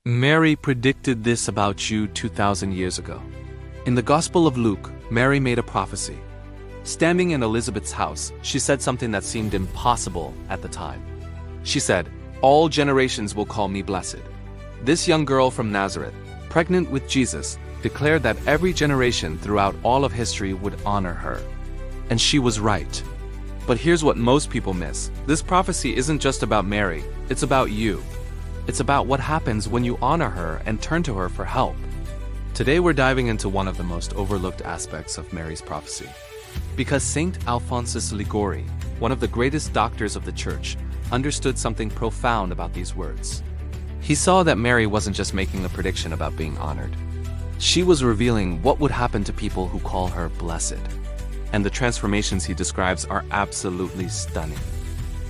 Mary predicted this about you 2,000 years ago. In the Gospel of Luke, Mary made a prophecy. Standing in Elizabeth's house, she said something that seemed impossible at the time. She said, "All generations will call me blessed." This young girl from Nazareth, pregnant with Jesus, declared that every generation throughout all of history would honor her. And she was right. But here's what most people miss. This prophecy isn't just about Mary, it's about you. It's about what happens when you honor her and turn to her for help. Today we're diving into one of the most overlooked aspects of Mary's prophecy. Because Saint Alphonsus Liguori, one of the greatest doctors of the Church, understood something profound about these words. He saw that Mary wasn't just making a prediction about being honored. She was revealing what would happen to people who call her blessed. And the transformations he describes are absolutely stunning.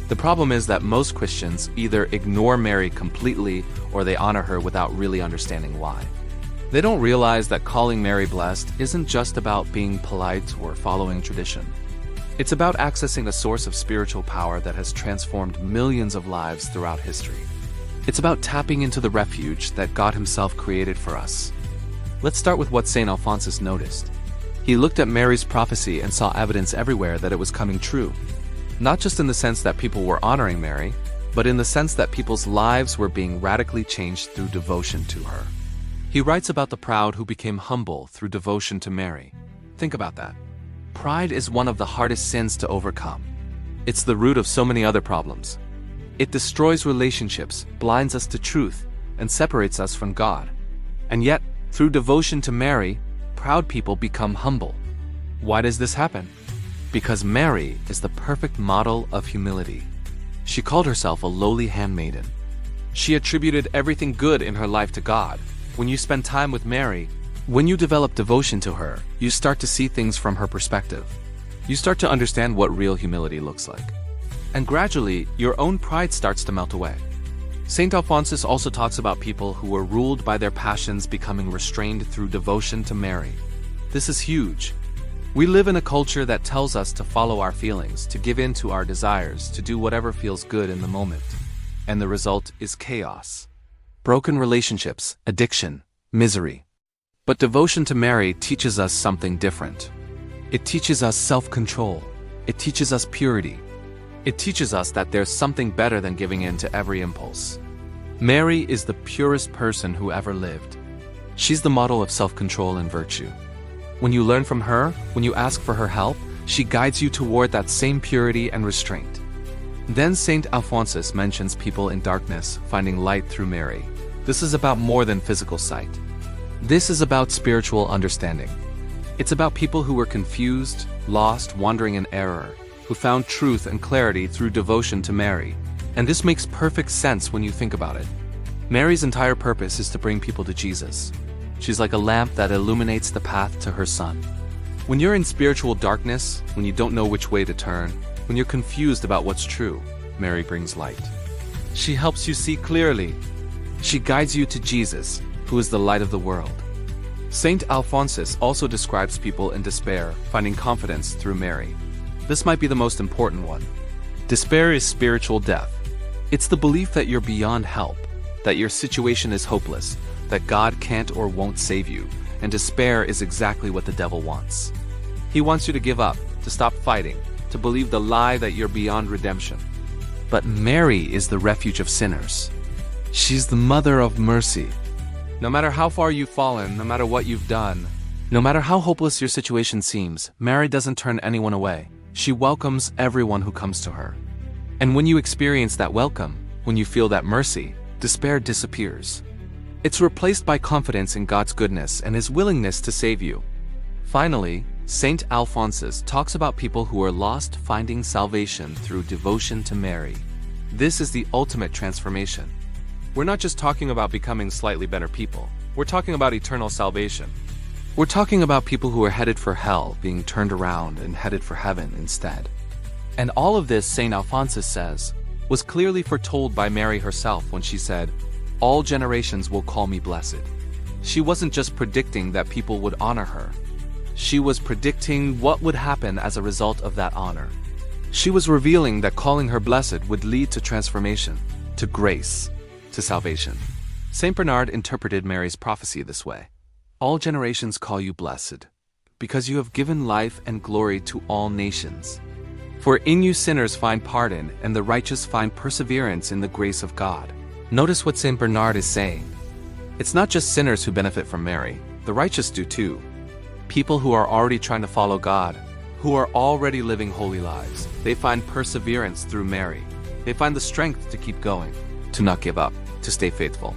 The problem is that most Christians either ignore Mary completely or they honor her without really understanding why. They don't realize that calling Mary blessed isn't just about being polite or following tradition. It's about accessing a source of spiritual power that has transformed millions of lives throughout history. It's about tapping into the refuge that God Himself created for us. Let's start with what St. Alphonsus noticed. He looked at Mary's prophecy and saw evidence everywhere that it was coming true. Not just in the sense that people were honoring Mary, but in the sense that people's lives were being radically changed through devotion to her. He writes about the proud who became humble through devotion to Mary. Think about that. Pride is one of the hardest sins to overcome. It's the root of so many other problems. It destroys relationships, blinds us to truth, and separates us from God. And yet, through devotion to Mary, proud people become humble. Why does this happen? Because Mary is the perfect model of humility. She called herself a lowly handmaiden. She attributed everything good in her life to God. When you spend time with Mary, when you develop devotion to her, you start to see things from her perspective. You start to understand what real humility looks like. And gradually, your own pride starts to melt away. St. Alphonsus also talks about people who were ruled by their passions becoming restrained through devotion to Mary. This is huge. We live in a culture that tells us to follow our feelings, to give in to our desires, to do whatever feels good in the moment. And the result is chaos. Broken relationships, addiction, misery. But devotion to Mary teaches us something different. It teaches us self-control. It teaches us purity. It teaches us that there's something better than giving in to every impulse. Mary is the purest person who ever lived. She's the model of self-control and virtue. When you learn from her, when you ask for her help, she guides you toward that same purity and restraint. Then St. Alphonsus mentions people in darkness finding light through Mary. This is about more than physical sight. This is about spiritual understanding. It's about people who were confused, lost, wandering in error, who found truth and clarity through devotion to Mary. And this makes perfect sense when you think about it. Mary's entire purpose is to bring people to Jesus. She's like a lamp that illuminates the path to her Son. When you're in spiritual darkness, when you don't know which way to turn, when you're confused about what's true, Mary brings light. She helps you see clearly. She guides you to Jesus, who is the light of the world. Saint Alphonsus also describes people in despair finding confidence through Mary. This might be the most important one. Despair is spiritual death. It's the belief that you're beyond help, that your situation is hopeless, that God can't or won't save you, and despair is exactly what the devil wants. He wants you to give up, to stop fighting, to believe the lie that you're beyond redemption. But Mary is the refuge of sinners. She's the mother of mercy. No matter how far you've fallen, no matter what you've done, no matter how hopeless your situation seems, Mary doesn't turn anyone away. She welcomes everyone who comes to her. And when you experience that welcome, when you feel that mercy, despair disappears. It's replaced by confidence in God's goodness and His willingness to save you. Finally, Saint Alphonsus talks about people who are lost finding salvation through devotion to Mary. This is the ultimate transformation. We're not just talking about becoming slightly better people. We're talking about eternal salvation. We're talking about people who are headed for hell being turned around and headed for heaven instead. And all of this, St. Alphonsus says, was clearly foretold by Mary herself when she said, "All generations will call me blessed." She wasn't just predicting that people would honor her. She was predicting what would happen as a result of that honor. She was revealing that calling her blessed would lead to transformation, to grace, to salvation. Saint Bernard interpreted Mary's prophecy this way: all generations call you blessed, because you have given life and glory to all nations. For in you sinners find pardon, and the righteous find perseverance in the grace of God. Notice what Saint Bernard is saying. It's not just sinners who benefit from Mary, the righteous do too. People who are already trying to follow God, who are already living holy lives, they find perseverance through Mary. They find the strength to keep going, to not give up, to stay faithful.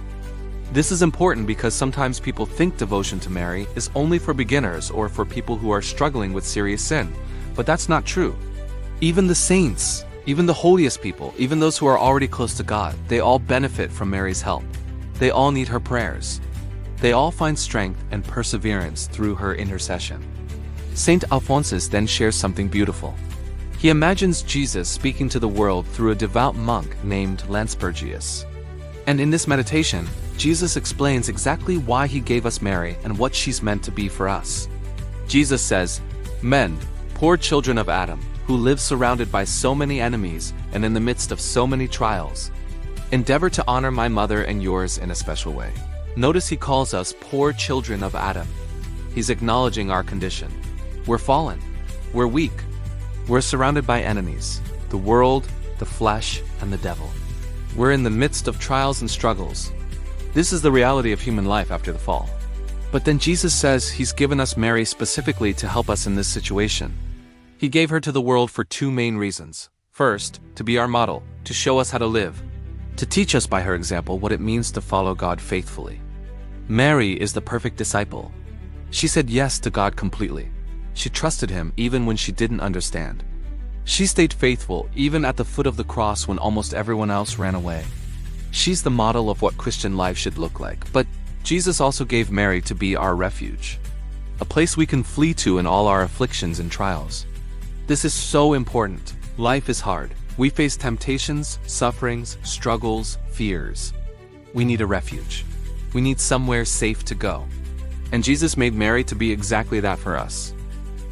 This is important because sometimes people think devotion to Mary is only for beginners or for people who are struggling with serious sin, but that's not true. Even the saints, even the holiest people, even those who are already close to God, they all benefit from Mary's help. They all need her prayers. They all find strength and perseverance through her intercession. Saint Alphonsus then shares something beautiful. He imagines Jesus speaking to the world through a devout monk named Lanspergius. And in this meditation, Jesus explains exactly why he gave us Mary and what she's meant to be for us. Jesus says, "Men, poor children of Adam, who live surrounded by so many enemies and in the midst of so many trials, endeavor to honor my mother and yours in a special way." Notice he calls us poor children of Adam. He's acknowledging our condition. We're fallen. We're weak. We're surrounded by enemies, the world, the flesh, and the devil. We're in the midst of trials and struggles. This is the reality of human life after the fall. But then Jesus says he's given us Mary specifically to help us in this situation. He gave her to the world for two main reasons. First, to be our model, to show us how to live, to teach us by her example what it means to follow God faithfully. Mary is the perfect disciple. She said yes to God completely. She trusted him even when she didn't understand. She stayed faithful even at the foot of the cross when almost everyone else ran away. She's the model of what Christian life should look like. But Jesus also gave Mary to be our refuge, a place we can flee to in all our afflictions and trials. This is so important. Life is hard. We face temptations, sufferings, struggles, fears. We need a refuge. We need somewhere safe to go. And Jesus made Mary to be exactly that for us.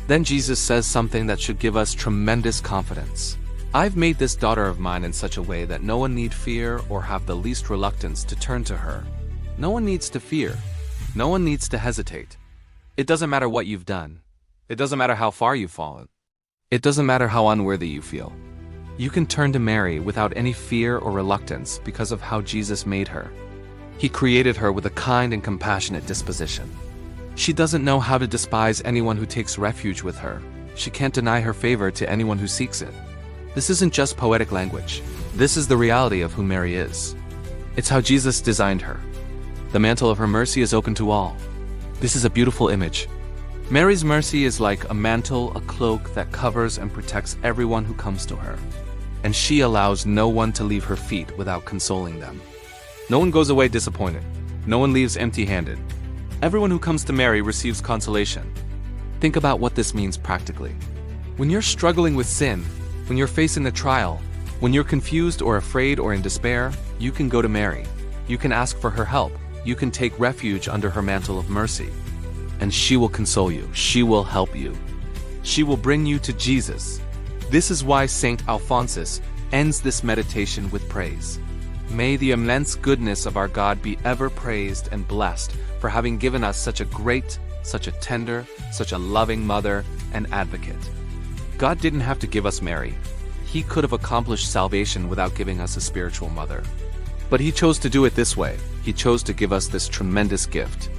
Then Jesus says something that should give us tremendous confidence. "I've made this daughter of mine in such a way that no one need fear or have the least reluctance to turn to her." No one needs to fear. No one needs to hesitate. It doesn't matter what you've done. It doesn't matter how far you've fallen. It doesn't matter how unworthy you feel. You can turn to Mary without any fear or reluctance because of how Jesus made her. He created her with a kind and compassionate disposition. She doesn't know how to despise anyone who takes refuge with her. She can't deny her favor to anyone who seeks it. This isn't just poetic language. This is the reality of who Mary is. It's how Jesus designed her. The mantle of her mercy is open to all. This is a beautiful image. Mary's mercy is like a mantle, a cloak that covers and protects everyone who comes to her. And she allows no one to leave her feet without consoling them. No one goes away disappointed. No one leaves empty-handed. Everyone who comes to Mary receives consolation. Think about what this means practically. When you're struggling with sin, when you're facing a trial, when you're confused or afraid or in despair, you can go to Mary. You can ask for her help. You can take refuge under her mantle of mercy. And she will console you. She will help you. She will bring you to Jesus. This is why Saint Alphonsus ends this meditation with praise. May the immense goodness of our God be ever praised and blessed for having given us such a great, such a tender, such a loving mother and advocate. God didn't have to give us Mary. He could have accomplished salvation without giving us a spiritual mother. But he chose to do it this way. He chose to give us this tremendous gift.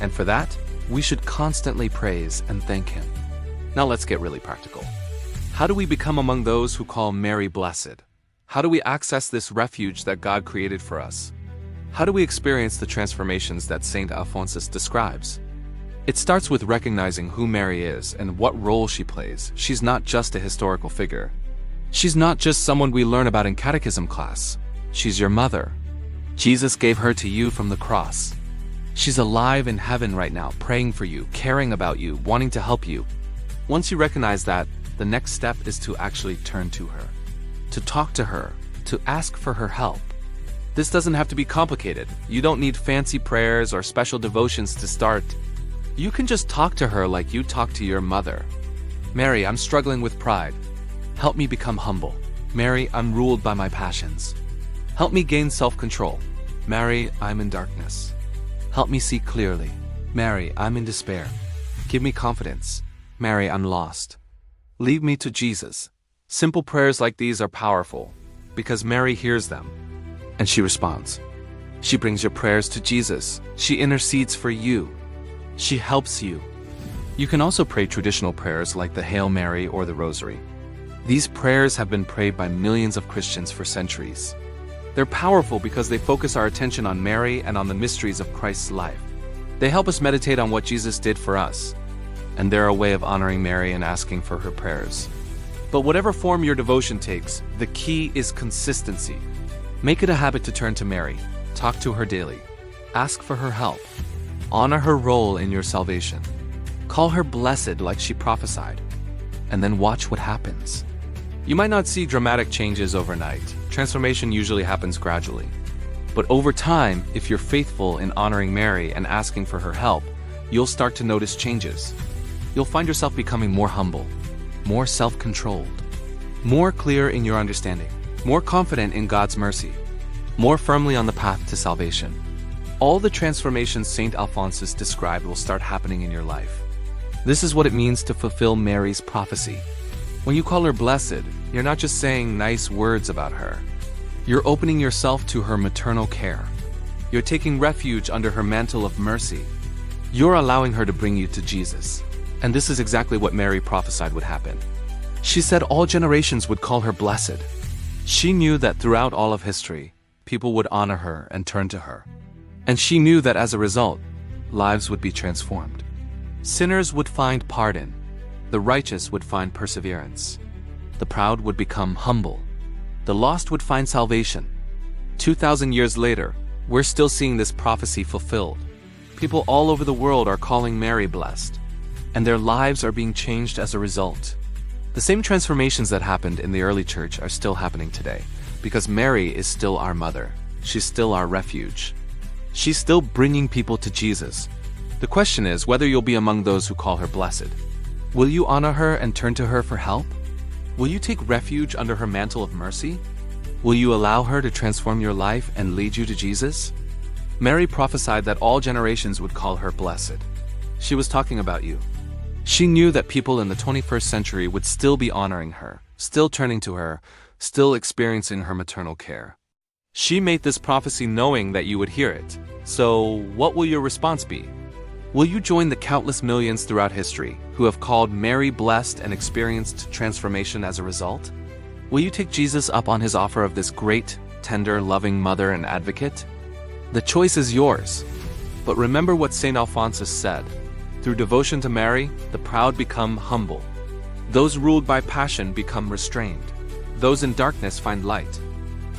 And for that, we should constantly praise and thank him. Now let's get really practical. How do we become among those who call Mary blessed? How do we access this refuge that God created for us? How do we experience the transformations that Saint Alphonsus describes? It starts with recognizing who Mary is and what role she plays. She's not just a historical figure. She's not just someone we learn about in catechism class. She's your mother. Jesus gave her to you from the cross. She's alive in heaven right now, praying for you, caring about you, wanting to help you. Once you recognize that, the next step is to actually turn to her, to talk to her, to ask for her help. This doesn't have to be complicated. You don't need fancy prayers or special devotions to start. You can just talk to her like you talk to your mother. "Mary, I'm struggling with pride. Help me become humble. Mary, I'm ruled by my passions. Help me gain self-control. Mary, I'm in darkness. Help me see clearly. Mary, I'm in despair. Give me confidence. Mary, I'm lost. Lead me to Jesus. Simple prayers like these are powerful because Mary hears them and she responds. She brings your prayers to Jesus. She intercedes for you. She helps you. You can also pray traditional prayers like the Hail Mary or the Rosary. These prayers have been prayed by millions of Christians for centuries. They're powerful because they focus our attention on Mary and on the mysteries of Christ's life. They help us meditate on what Jesus did for us, and they're a way of honoring Mary and asking for her prayers. But whatever form your devotion takes, the key is consistency. Make it a habit to turn to Mary, talk to her daily, ask for her help, honor her role in your salvation, call her blessed like she prophesied, and then watch what happens. You might not see dramatic changes overnight. Transformation usually happens gradually. But over time, if you're faithful in honoring Mary and asking for her help, you'll start to notice changes. You'll find yourself becoming more humble, more self-controlled, more clear in your understanding, more confident in God's mercy, more firmly on the path to salvation. All the transformations Saint Alphonsus described will start happening in your life. This is what it means to fulfill Mary's prophecy. When you call her blessed, you're not just saying nice words about her. You're opening yourself to her maternal care. You're taking refuge under her mantle of mercy. You're allowing her to bring you to Jesus. And this is exactly what Mary prophesied would happen. She said all generations would call her blessed. She knew that throughout all of history, people would honor her and turn to her. And she knew that as a result, lives would be transformed. Sinners would find pardon. The righteous would find perseverance. The proud would become humble. The lost would find salvation. 2,000 years later, we're still seeing this prophecy fulfilled. People all over the world are calling Mary blessed, and their lives are being changed as a result. The same transformations that happened in the early church are still happening today, because Mary is still our mother. She's still our refuge. She's still bringing people to Jesus. The question is whether you'll be among those who call her blessed. Will you honor her and turn to her for help? Will you take refuge under her mantle of mercy? Will you allow her to transform your life and lead you to Jesus? Mary prophesied that all generations would call her blessed. She was talking about you. She knew that people in the 21st century would still be honoring her, still turning to her, still experiencing her maternal care. She made this prophecy knowing that you would hear it. So, what will your response be? Will you join the countless millions throughout history who have called Mary blessed and experienced transformation as a result? Will you take Jesus up on his offer of this great, tender, loving mother and advocate? The choice is yours. But remember what St. Alphonsus said. Through devotion to Mary, the proud become humble. Those ruled by passion become restrained. Those in darkness find light.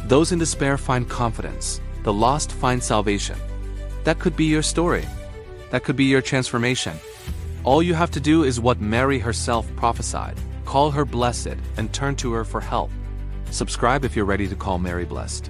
Those in despair find confidence. The lost find salvation. That could be your story. That could be your transformation. All you have to do is what Mary herself prophesied. Call her blessed and turn to her for help. Subscribe if you're ready to call Mary blessed.